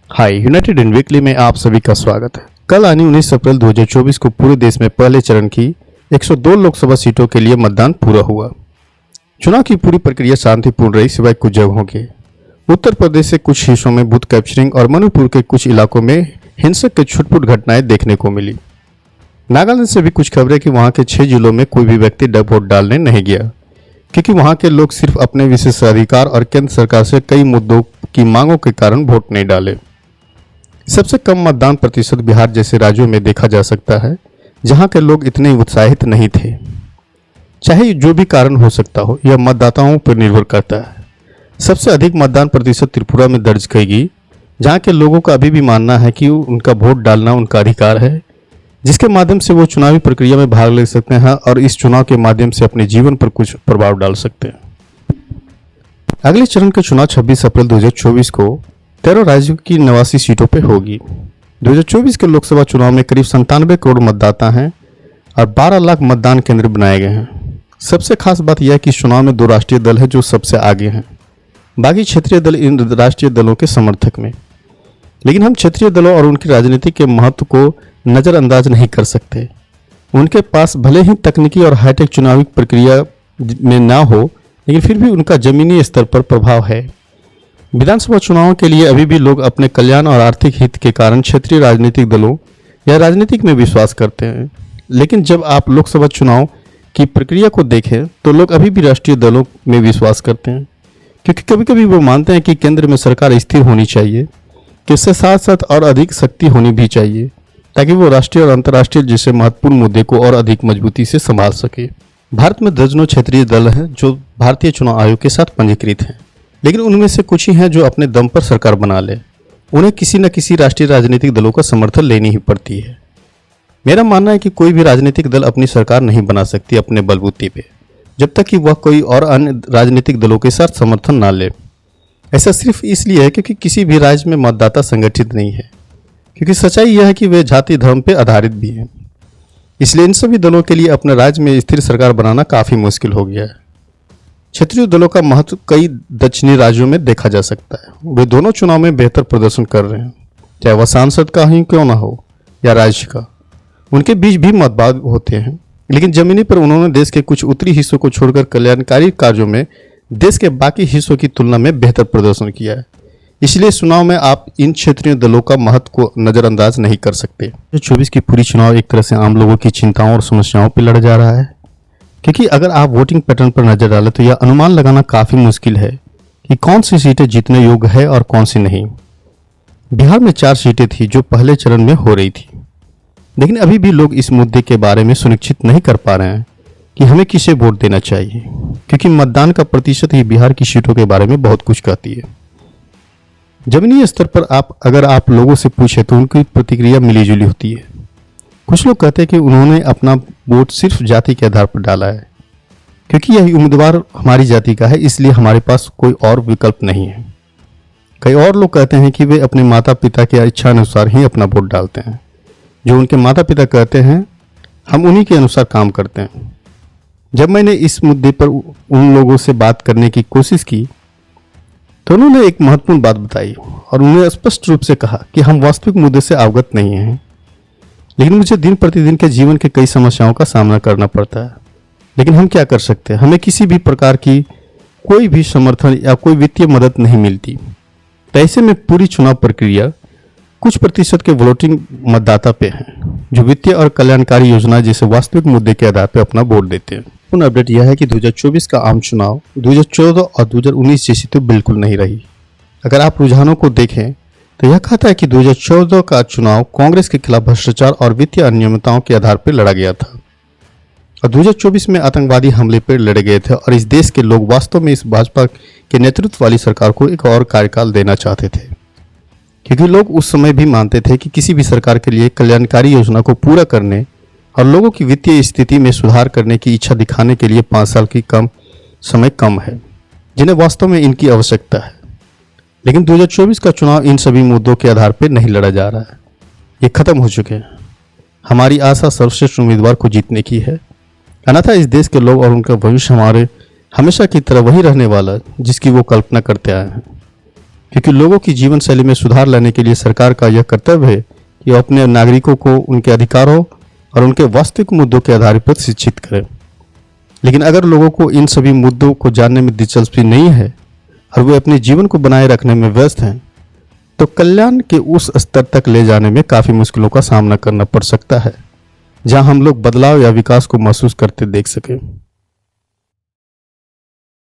हाय United इन weekly में आप सभी का स्वागत है। कल यानी 19 अप्रैल 2024 को पूरे देश में पहले चरण की 102 लोकसभा सीटों के लिए मतदान पूरा हुआ। चुनाव की पूरी प्रक्रिया शांतिपूर्ण रही सिवाय कुछ जगहों के। उत्तर प्रदेश से कुछ हिस्सों में बूथ कैप्चरिंग और मणिपुर के कुछ इलाकों में हिंसक के छुटपुट घटनाएं देखने को मिली। नागालैंड से भी कुछ खबरें कि वहां के 6 जिलों में कोई भी व्यक्ति वोट डालने नहीं गया, क्योंकि वहां के लोग सिर्फ अपने विशेषाधिकार और केंद्र सरकार से कई मुद्दों की मांगों के कारण वोट नहीं डाले। सबसे कम मतदान प्रतिशत बिहार जैसे राज्यों में देखा जा सकता है, जहां के लोग इतने उत्साहित नहीं थे। चाहे जो भी कारण हो सकता हो, यह मतदाताओं पर निर्भर करता है। सबसे अधिक मतदान प्रतिशत त्रिपुरा में दर्ज की गई, जहां के लोगों का अभी भी मानना है कि उनका वोट डालना उनका अधिकार है, जिसके माध्यम से वो चुनावी प्रक्रिया में भाग ले सकते हैं और इस चुनाव के माध्यम से अपने जीवन पर कुछ प्रभाव डाल सकते हैं। अगले चरण का चुनाव 26 अप्रैल 2024 को 13 राज्यों की 89 सीटों पर होगी। 2024 के लोकसभा चुनाव में करीब 97 करोड़ मतदाता हैं और 12 लाख मतदान केंद्र बनाए गए हैं। सबसे खास बात यह है कि इस चुनाव में 2 राष्ट्रीय दल है जो सबसे आगे हैं, बाकी क्षेत्रीय दल इन राष्ट्रीय दलों के समर्थक में। लेकिन हम क्षेत्रीय दलों और उनकी राजनीति के महत्व को नज़रअंदाज नहीं कर सकते। उनके पास भले ही तकनीकी और हाईटेक चुनावी प्रक्रिया में ना हो, लेकिन फिर भी उनका जमीनी स्तर पर प्रभाव है। विधानसभा चुनावों के लिए अभी भी लोग अपने कल्याण और आर्थिक हित के कारण क्षेत्रीय राजनीतिक दलों या राजनीतिक में विश्वास करते हैं। लेकिन जब आप लोकसभा चुनाव की प्रक्रिया को देखें तो लोग अभी भी राष्ट्रीय दलों में विश्वास करते हैं, क्योंकि कभी कभी वो मानते हैं कि केंद्र में सरकार स्थिर होनी चाहिए, कि इसके साथ साथ और अधिक शक्ति होनी भी चाहिए, ताकि वो राष्ट्रीय और अंतर्राष्ट्रीय जैसे महत्वपूर्ण मुद्दे को और अधिक मजबूती से संभाल सके। भारत में दर्जनों क्षेत्रीय दल हैं जो भारतीय चुनाव आयोग के साथ पंजीकृत हैं, लेकिन उनमें से कुछ ही हैं जो अपने दम पर सरकार बना ले। उन्हें किसी न किसी राष्ट्रीय राजनीतिक दलों का समर्थन लेनी ही पड़ती है। मेरा मानना है कि कोई भी राजनीतिक दल अपनी सरकार नहीं बना सकती अपने बलबूते पे, जब तक कि वह कोई और अन्य राजनीतिक दलों के साथ समर्थन ना ले। ऐसा सिर्फ इसलिए है क्योंकि किसी भी राज्य में मतदाता संगठित नहीं है, क्योंकि सच्चाई यह है कि वे जाति धर्म पर आधारित भी हैं। इसलिए इन सभी दलों के लिए अपने राज्य में स्थिर सरकार बनाना काफ़ी मुश्किल हो गया है। क्षेत्रीय दलों का महत्व कई दक्षिणी राज्यों में देखा जा सकता है। वे दोनों चुनाव में बेहतर प्रदर्शन कर रहे हैं, चाहे वह सांसद का ही क्यों ना हो या राज्य का। उनके बीच भी मतभेद होते हैं, लेकिन जमीनी पर उन्होंने देश के कुछ उत्तरी हिस्सों को छोड़कर कल्याणकारी कार्यों में देश के बाकी हिस्सों की तुलना में बेहतर प्रदर्शन किया है। इसलिए चुनाव में आप इन क्षेत्रीय दलों का महत्व को नज़रअंदाज नहीं कर सकते। 2024 की पूरी चुनाव एक तरह से आम लोगों की चिंताओं और समस्याओं पर लड़ा जा रहा है, क्योंकि अगर आप वोटिंग पैटर्न पर नजर डालें तो यह अनुमान लगाना काफ़ी मुश्किल है कि कौन सी सीटें जीतने योग्य है और कौन सी नहीं। बिहार में 4 सीटें थी जो पहले चरण में हो रही थी, लेकिन अभी भी लोग इस मुद्दे के बारे में सुनिश्चित नहीं कर पा रहे हैं कि हमें किसे वोट देना चाहिए, क्योंकि मतदान का प्रतिशत ही बिहार की सीटों के बारे में बहुत कुछ कहती है। जमीनी स्तर पर अगर आप लोगों से पूछें तो उनकी प्रतिक्रिया मिलीजुली होती है। कुछ लोग कहते हैं कि उन्होंने अपना वोट सिर्फ जाति के आधार पर डाला है, क्योंकि यही उम्मीदवार हमारी जाति का है, इसलिए हमारे पास कोई और विकल्प नहीं है। कई और लोग कहते हैं कि वे अपने माता पिता की इच्छा अनुसार ही अपना वोट डालते हैं। जो उनके माता पिता कहते हैं, हम उन्हीं के अनुसार काम करते हैं। जब मैंने इस मुद्दे पर उन लोगों से बात करने की कोशिश की तो उन्होंने एक महत्वपूर्ण बात बताई और उन्होंने स्पष्ट रूप से कहा कि हम वास्तविक मुद्दे से अवगत नहीं हैं, लेकिन मुझे दिन प्रतिदिन के जीवन के कई समस्याओं का सामना करना पड़ता है। लेकिन हम क्या कर सकते हैं, हमें किसी भी प्रकार की कोई भी समर्थन या कोई वित्तीय मदद नहीं मिलती। तो ऐसे में पूरी चुनाव प्रक्रिया कुछ प्रतिशत के वोटिंग मतदाता पे हैं, जो वित्तीय और कल्याणकारी योजना जैसे वास्तविक मुद्दे के आधार पर अपना वोट देते हैं। पूर्ण अपडेट यह है कि 2024 का आम चुनाव 2014 और 2019 जैसी तो बिल्कुल नहीं रही। अगर आप रुझानों को देखें तो यह कहता है कि 2014 का चुनाव कांग्रेस के खिलाफ भ्रष्टाचार और वित्तीय अनियमितताओं के आधार पर लड़ा गया था, और 2024 में आतंकवादी हमले पर लड़े गए थे, और इस देश के लोग वास्तव में इस भाजपा के नेतृत्व वाली सरकार को एक और कार्यकाल देना चाहते थे, क्योंकि लोग उस समय भी मानते थे कि किसी भी सरकार के लिए कल्याणकारी योजना को पूरा करने और लोगों की वित्तीय स्थिति में सुधार करने की इच्छा दिखाने के लिए 5 साल की समय कम है, जिन्हें वास्तव में इनकी आवश्यकता है। लेकिन 2024 का चुनाव इन सभी मुद्दों के आधार पर नहीं लड़ा जा रहा है, ये खत्म हो चुके हैं। हमारी आशा सर्वश्रेष्ठ उम्मीदवार को जीतने की है, अन्यथा इस देश के लोग और उनका भविष्य हमारे हमेशा की तरह वही रहने वाला जिसकी वो कल्पना करते आए हैं। क्योंकि लोगों की जीवन शैली में सुधार लाने के लिए सरकार का यह कर्तव्य है कि वो अपने नागरिकों को उनके अधिकारों और उनके वास्तविक मुद्दों के आधार पर शिक्षित करें। लेकिन अगर लोगों को इन सभी मुद्दों को जानने में दिलचस्पी नहीं है और वे अपने जीवन को बनाए रखने में व्यस्त हैं, तो कल्याण के उस स्तर तक ले जाने में काफ़ी मुश्किलों का सामना करना पड़ सकता है जहां हम लोग बदलाव या विकास को महसूस करते देख सकें।